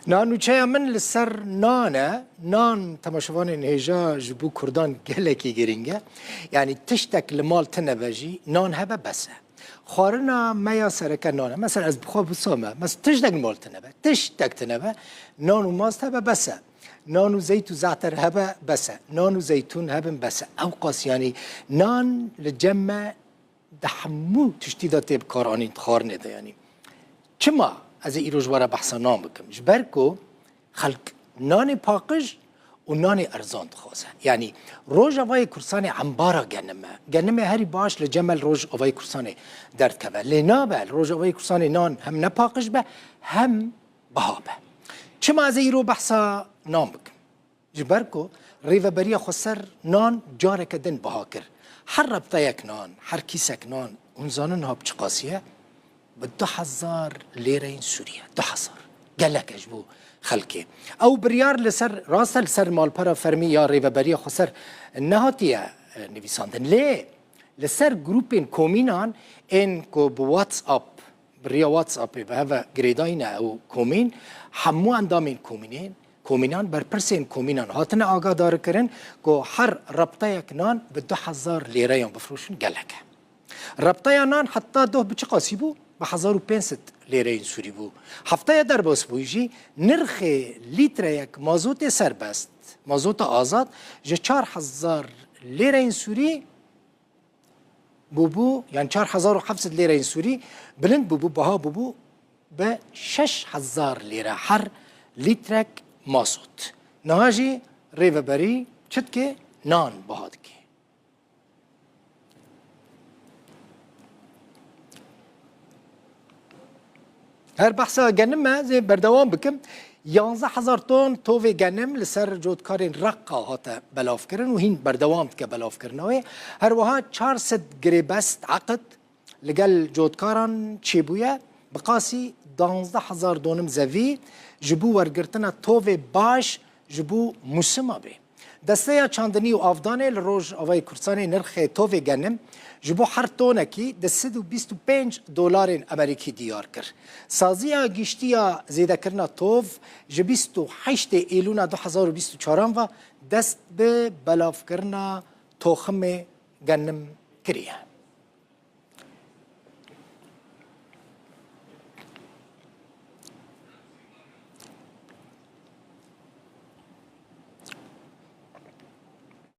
نانو چه من لسر نان تماشوان نهجا جبو کردان گلکی گرینگه یعنی تشتک لمال تنبجی نان هبه بسه خارنا میا سرکه نانه مثلا از بخواب بسامه مثلا تشتک لمال تنبه نانو ماست هبه بسه نانو زيت وزعتر هبه بسه نانو زيتون هبن بسه او قاس يعني نان لجمع دحمو تشتيدا تيب كاراني تخارنه ده يعني چما از ایروز واره بحثا نام بکم جبرکو خلق نان پاکج و نان ارزان خواسته یعنی روز اوای کرسان عنبارا گنمه هری باش لجمل روز اوای کرسان درد کبه لنابل روز اوای کرسان نان هم نپاکج به هم بها به چما از ایرو بحثا نام بکم جبرکو ریو بریا خسر نان جاره کدن بها کر هر ربطه یک نان هر کیسک نان اون زانن ها بچقاسیه ب 2000 ليرة سوريا 2000 قال لك اجبو خلكي او بريار لسر راسل سر مال برا فرمي يا ريفا بريا خسر النهاتية نفيساندن ليه لسر جروبين كومينان ان كو بواتساب بريا واتساب بهذا جريداين او كومين حمو اندامين كومينان بر برسين كومينان هاتنا آگاه دار کرن كو هر ربطه یک نان ب 2000 ليرة يوم بفروشن قال لك ربطه نان حتى دوه بچقاسي بو به 1500 لیره سوری بو هفته در باس بویجی نرخ لیتر یک مازوت سربست مازوت آزاد جه 4000 لیره سوری بو یعنی 4700 لیره سوری بلند بو بها بو به 6000 لیره هر لیترک مازوت نهاجی ریو بری چت که نان بهاد که هر بحثا گنم زي بردوام بكم 11000 تون توفي گنم لسر جودكارين رقا هاتا بلاف كرن وهين بردوام تك بلاف كرنوي هر وها 400 گريبست عقد لقال جودكاران تشيبويا بقاسي 12000 دونم زوي جبو ورگرتنا توفي باش جبو مسما بي دستيا چاندني و افداني لروج اوای كرساني نرخ توفي گنم جبو هر تونکی د 125 دلار امریکی دیار کر سازیا گشتیا زیاده کرنا توف ج 28 ایلون 2024 و دست به بلاف کرنا تخم گنم کریه